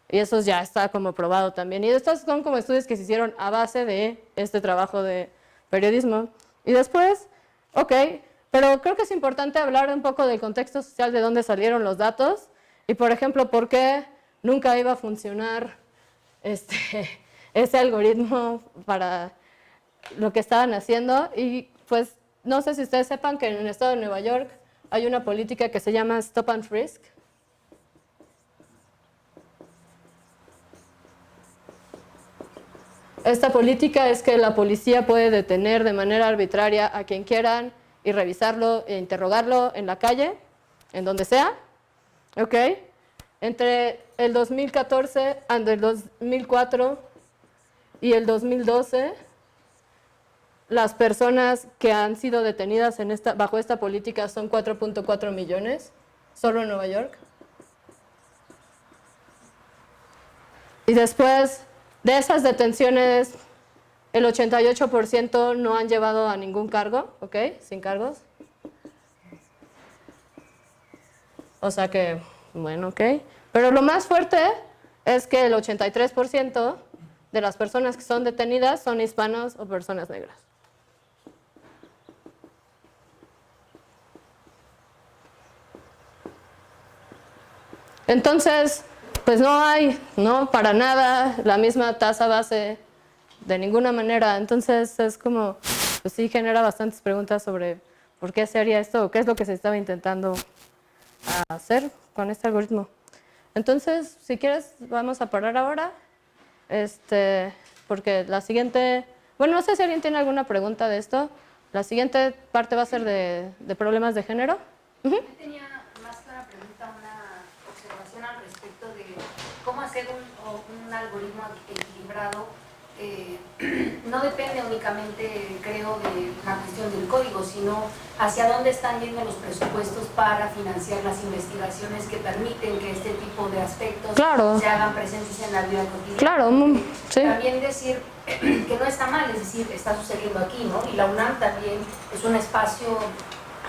[SPEAKER 1] Y eso ya está como probado también. Y estos son como estudios que se hicieron a base de este trabajo de periodismo. Y después, pero creo que es importante hablar un poco del contexto social de dónde salieron los datos y, por ejemplo, por qué nunca iba a funcionar ese algoritmo para lo que estaban haciendo. Y pues no sé si ustedes sepan que en el estado de Nueva York hay una política que se llama Stop and Frisk. Esta política es que la policía puede detener de manera arbitraria a quien quieran y revisarlo e interrogarlo en la calle, en donde sea. Entre el 2014, el 2004 y el 2012, las personas que han sido detenidas bajo esta política son 4.4 millones, solo en Nueva York. Y después de esas detenciones, el 88% no han llevado a ningún cargo, sin cargos. O sea que, bueno, Pero lo más fuerte es que el 83% de las personas que son detenidas son hispanos o personas negras. Entonces, pues no para nada la misma tasa base de ninguna manera. Entonces es como, pues sí genera bastantes preguntas sobre por qué se haría esto o qué es lo que se estaba intentando hacer con este algoritmo. Entonces, si quieres, vamos a parar ahora, porque la siguiente, bueno, no sé si alguien tiene alguna pregunta de esto. La siguiente parte va a ser de problemas de género.
[SPEAKER 6] Yo tenía más que una pregunta, una observación al respecto de cómo hacer un algoritmo equilibrado. No depende únicamente, creo, de una cuestión del código, sino hacia dónde están yendo los presupuestos para financiar las investigaciones que permiten que este tipo de aspectos se hagan presentes en la vida cotidiana.
[SPEAKER 1] Claro, sí.
[SPEAKER 6] También decir que no está mal, es decir, está sucediendo aquí, ¿no? Y la UNAM también es un espacio,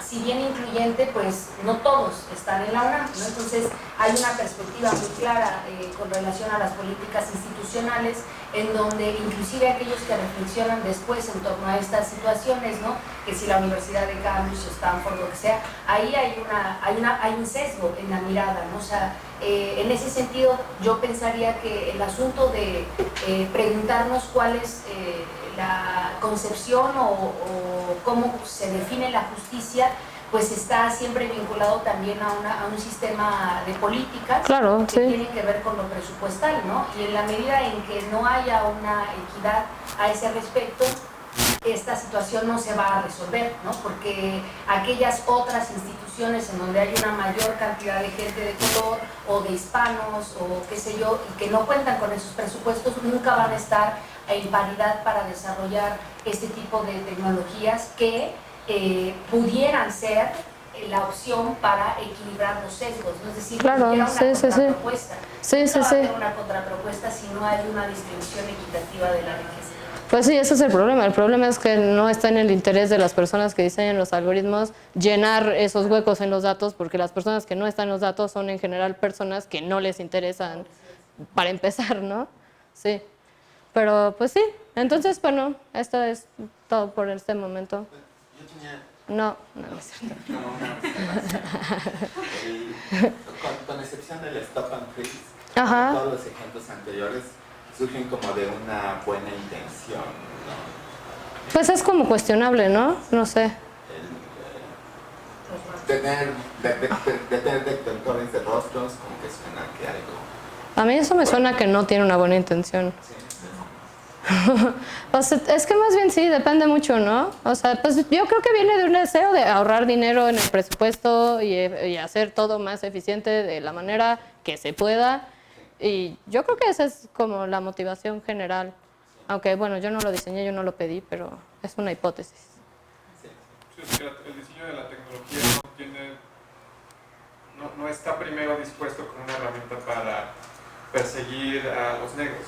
[SPEAKER 6] si bien incluyente, pues no todos están en la UNAM, ¿no? Entonces hay una perspectiva muy clara con relación a las políticas institucionales, en donde inclusive aquellos que reflexionan después en torno a estas situaciones, ¿no? Que si la Universidad de Cambridge, Stanford, lo que sea, ahí hay un sesgo en la mirada, ¿no? O sea, en ese sentido yo pensaría que el asunto de preguntarnos cuál es la concepción o cómo se define la justicia, pues está siempre vinculado también a un sistema de políticas que tiene que ver con lo presupuestal, ¿no? Y en la medida en que no haya una equidad a ese respecto, esta situación no se va a resolver, ¿no? Porque aquellas otras instituciones en donde hay una mayor cantidad de gente de color o de hispanos o qué sé yo, y que no cuentan con esos presupuestos, nunca van a estar en paridad para desarrollar este tipo de tecnologías que pudieran ser la opción para equilibrar los sesgos, ¿no? Es decir,
[SPEAKER 1] claro,
[SPEAKER 6] una contrapropuesta.
[SPEAKER 1] No
[SPEAKER 6] va a haber una contrapropuesta si no hay una distribución equitativa de la riqueza.
[SPEAKER 1] Pues sí, ese es el problema. El problema es que no está en el interés de las personas que diseñan los algoritmos llenar esos huecos en los datos, porque las personas que no están en los datos son en general personas que no les interesan para empezar, ¿no? Sí. Pero pues sí, entonces, bueno, esto es todo por este momento.
[SPEAKER 2] Yo tenía...
[SPEAKER 1] No es cierto.
[SPEAKER 2] Como una observación. Con excepción del stop and freeze, todos los ejemplos anteriores surgen como de una buena intención, ¿no?
[SPEAKER 1] Pues es como cuestionable, ¿no? No sé.
[SPEAKER 2] Tener detectores de rostros, como que suena que algo...
[SPEAKER 1] A mí eso me suena que no tiene una buena intención.
[SPEAKER 2] Sí.
[SPEAKER 1] Pues es que más bien sí, depende mucho, ¿no? O sea, pues yo creo que viene de un deseo de ahorrar dinero en el presupuesto y hacer todo más eficiente de la manera que se pueda. Y yo creo que esa es como la motivación general. Aunque, bueno, yo no lo diseñé, yo no lo pedí, pero es una hipótesis.
[SPEAKER 4] Sí, es que el diseño de la tecnología no está primero dispuesto como una herramienta para perseguir a los negros.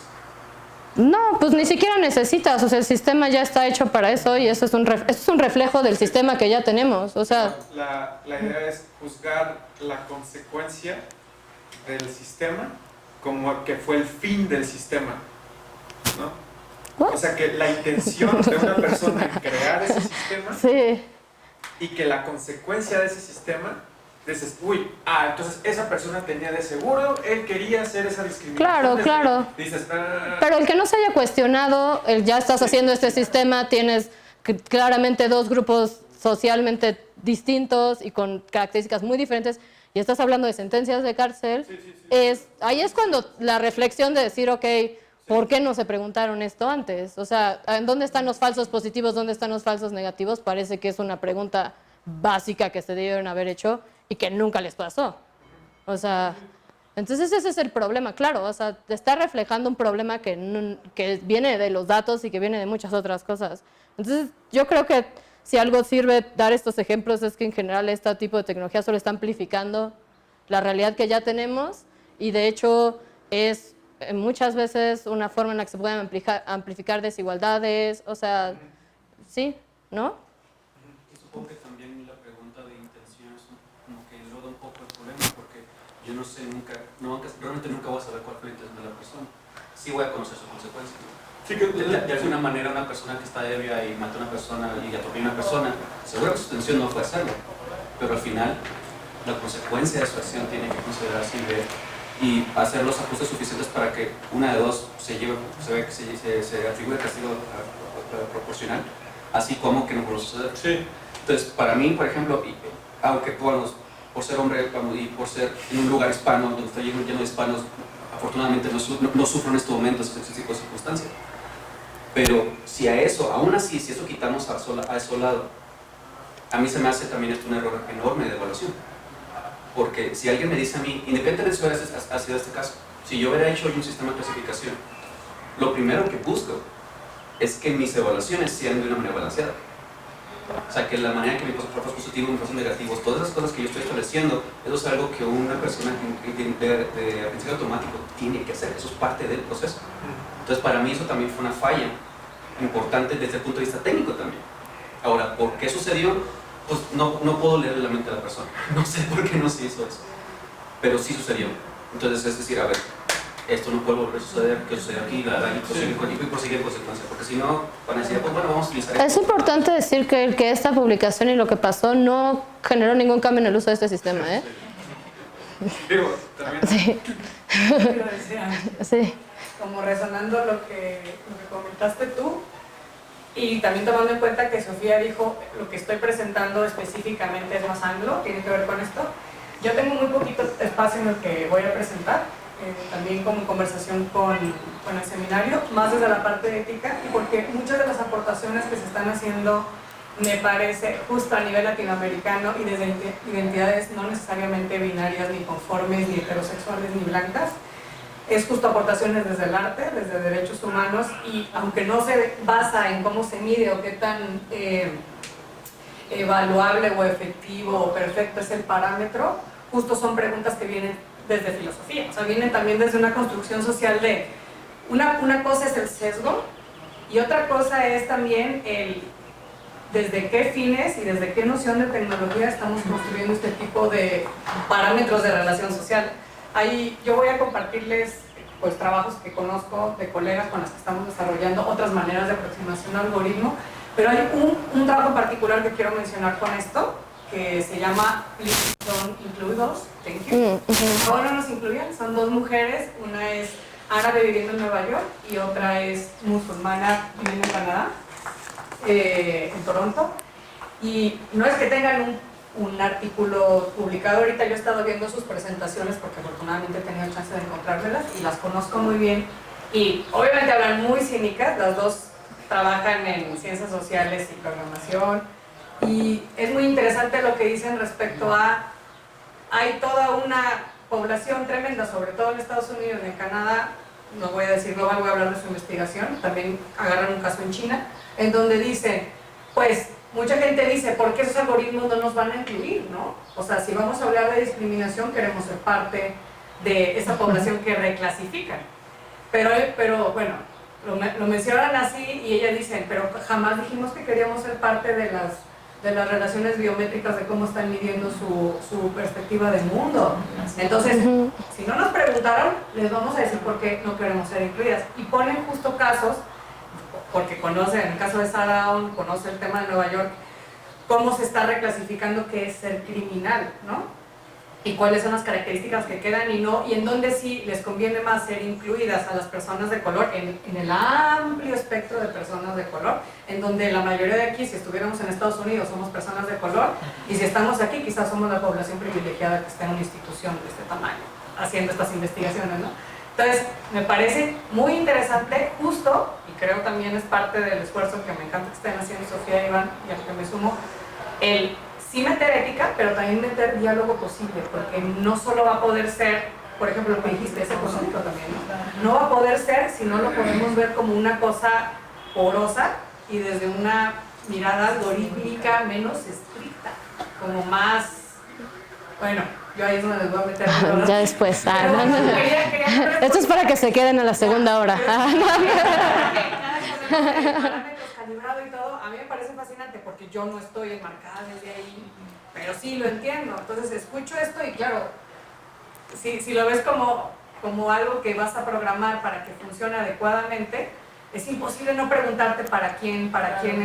[SPEAKER 1] No, pues ni siquiera necesitas, o sea, el sistema ya está hecho para eso y eso es un reflejo del sistema que ya tenemos, o sea...
[SPEAKER 4] La idea es juzgar la consecuencia del sistema como que fue el fin del sistema, ¿no?
[SPEAKER 1] ¿What?
[SPEAKER 4] O sea, que la intención de una persona en crear ese sistema
[SPEAKER 1] Sí.
[SPEAKER 4] y que la consecuencia de ese sistema dices, entonces esa persona tenía de seguro, él quería hacer esa discriminación.
[SPEAKER 1] Claro.
[SPEAKER 4] Dices,
[SPEAKER 1] Pero el que no se haya cuestionado, ya estás haciendo este sistema, tienes claramente dos grupos socialmente distintos y con características muy diferentes, y estás hablando de sentencias de cárcel, ahí es cuando la reflexión de decir, ok, ¿por qué no se preguntaron esto antes? O sea, ¿en dónde están los falsos positivos, dónde están los falsos negativos? Parece que es una pregunta básica que se debieron haber hecho y que nunca les pasó. O sea, entonces ese es el problema, claro, o sea, está reflejando un problema que viene de los datos y que viene de muchas otras cosas. Entonces yo creo que si algo sirve dar estos ejemplos es que en general este tipo de tecnología solo está amplificando la realidad que ya tenemos y de hecho es muchas veces una forma en la que se pueden amplificar desigualdades, o sea, sí, ¿no?
[SPEAKER 5] Supongo que también la pregunta de intención es como que loda un poco el problema, porque yo no sé realmente nunca voy a saber cuál fue la intención de la persona. Sí voy a conocer sus consecuencias, ¿no?
[SPEAKER 4] sí, que,
[SPEAKER 5] De alguna manera una persona que está ebria y mata a una persona y atropella a una persona, seguro que su intención no fue hacerlo, pero al final la consecuencia de su acción tiene que considerarse y hacer los ajustes suficientes para que una de dos se atribuye castigo proporcional, así como que no puede suceder.
[SPEAKER 4] sí.
[SPEAKER 5] Entonces, para mí, por ejemplo, aunque por ser hombre y por ser en un lugar hispano, donde está lleno de hispanos, afortunadamente no sufro en este momento ese tipo de circunstancias. Pero si aún así, si eso quitamos a ese lado, a mí se me hace también esto un error enorme de evaluación. Porque si alguien me dice a mí, independientemente de si hubiera sido este caso, si yo hubiera hecho hoy un sistema de clasificación, lo primero que busco es que mis evaluaciones sean de una manera balanceada. O sea, que la manera que mi paso positivo, mi paso negativo, todas esas cosas que yo estoy estableciendo, eso es algo que una persona de aprendizaje automático tiene que hacer, eso es parte del proceso. Entonces, para mí eso también fue una falla importante desde el punto de vista técnico también. Ahora, ¿por qué sucedió? Pues no puedo leerle la mente a la persona, no sé por qué no se hizo eso, pero sí sucedió. Entonces, es decir, a ver, esto no puede volver a suceder, ¿qué sucedió aquí? Y prosigue en consecuencia, porque si no, van a decir, pues bueno, vamos a utilizar esto.
[SPEAKER 1] Es importante decir que esta publicación y lo que pasó no generó ningún cambio en el uso de este sistema, ¿eh?
[SPEAKER 4] Digo, también...
[SPEAKER 1] Sí. Sí.
[SPEAKER 3] Como resonando lo que comentaste tú, y también tomando en cuenta que Sofía dijo lo que estoy presentando específicamente es más anglo, tiene que ver con esto. Yo tengo muy poquito espacio en el que voy a presentar, también como conversación con el seminario, más desde la parte ética, porque muchas de las aportaciones que se están haciendo me parece justo a nivel latinoamericano y desde identidades no necesariamente binarias, ni conformes, ni heterosexuales, ni blancas. Es justo aportaciones desde el arte, desde derechos humanos, y aunque no se basa en cómo se mide o qué tan evaluable o efectivo o perfecto es el parámetro, justo son preguntas que vienen desde filosofía, o sea, vienen también desde una construcción social de... Una cosa es el sesgo y otra cosa es también desde qué fines y desde qué noción de tecnología estamos construyendo este tipo de parámetros de relación social. Ahí yo voy a compartirles pues, trabajos que conozco de colegas con las que estamos desarrollando otras maneras de aproximación al algoritmo, pero hay un trabajo particular que quiero mencionar con esto, que se llama Please Don't Include Us, Thank You. Ahora no nos incluyen, son dos mujeres, una es árabe viviendo en Nueva York y otra es musulmana viviendo en Canadá, en Toronto, y no es que tengan un artículo publicado, ahorita yo he estado viendo sus presentaciones porque afortunadamente he tenido chance de encontrármelas y las conozco muy bien y obviamente hablan muy cínicas, las dos trabajan en ciencias sociales y programación y es muy interesante lo que dicen respecto a hay toda una población tremenda, sobre todo en Estados Unidos y en Canadá, no voy a decir global, voy a hablar de su investigación, también agarran un caso en China, en donde dicen, pues, mucha gente dice, ¿por qué esos algoritmos no nos van a incluir, no? O sea, si vamos a hablar de discriminación, queremos ser parte de esa población que reclasifican. Pero bueno, lo mencionan así y ellas dicen, pero jamás dijimos que queríamos ser parte de las relaciones biométricas, de cómo están midiendo su perspectiva del mundo. Entonces, si no nos preguntaron, les vamos a decir por qué no queremos ser incluidas. Y ponen justo casos, porque conocen, en el caso de Sarah Aoun, conoce el tema de Nueva York, cómo se está reclasificando qué es ser criminal, ¿no? Y cuáles son las características que quedan y no, y en dónde sí les conviene más ser incluidas a las personas de color, en el amplio espectro de personas de color, en donde la mayoría de aquí, si estuviéramos en Estados Unidos, somos personas de color, y si estamos aquí, quizás somos la población privilegiada que está en una institución de este tamaño, haciendo estas investigaciones, ¿no? Entonces, me parece muy interesante, justo, y creo también es parte del esfuerzo que me encanta que estén haciendo Sofía y Iván, y al que me sumo, el sí meter ética, pero también meter diálogo posible, porque no solo va a poder ser, por ejemplo, lo que dijiste, es económico también, ¿no? No va a poder ser si no lo podemos ver como una cosa porosa y desde una mirada algorítmica menos estricta, como más, bueno, yo ahí es donde les voy a meter.
[SPEAKER 1] Ya después. Esto es para que se queden a la segunda hora.
[SPEAKER 3] Calibrado y todo, a mí me parece fascinante porque yo no estoy enmarcada desde ahí, pero sí lo entiendo. Entonces escucho esto y claro, si lo ves como algo que vas a programar para que funcione adecuadamente, es imposible no preguntarte para quiénes,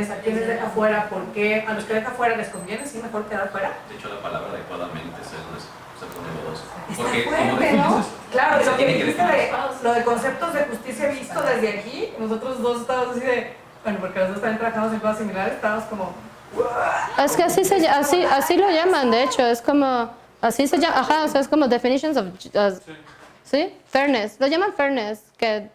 [SPEAKER 3] a quiénes deja fuera, por qué, a los que deja fuera les conviene, sí, mejor quedar fuera.
[SPEAKER 5] De hecho, la palabra adecuadamente se pone dudoso.
[SPEAKER 3] Porque, fuerte, ¿no? Claro, lo que dijiste lo de conceptos de justicia visto desde aquí, nosotros dos estamos así de, bueno, porque los dos también trabajamos en cosas similares, estamos como...
[SPEAKER 1] Es que así lo llaman, de hecho, es como, así se llama, ajá, o sea, es como definitions of, ¿sí? Fairness, lo llaman fairness, que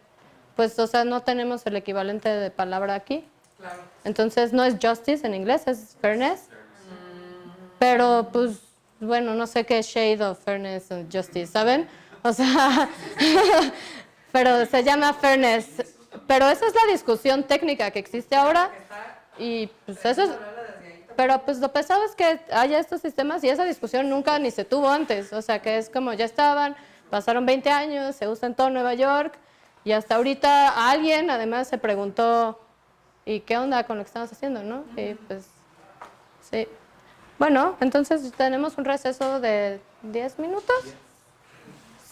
[SPEAKER 1] pues, o sea, no tenemos el equivalente de palabra aquí.
[SPEAKER 3] Claro.
[SPEAKER 1] Entonces no es justice en inglés, es fairness. Pero pues, bueno, no sé qué shade of fairness and justice, ¿saben? O sea, pero se llama fairness. Pero esa es la discusión técnica que existe ahora. Y pues eso es... Pero pues lo pesado es que haya estos sistemas y esa discusión nunca ni se tuvo antes. O sea, que es como ya estaban, pasaron 20 años, se usa en todo Nueva York. Y hasta ahorita alguien además se preguntó, ¿y qué onda con lo que estamos haciendo, no? Y pues, sí. Bueno, entonces tenemos un receso de 10 minutos.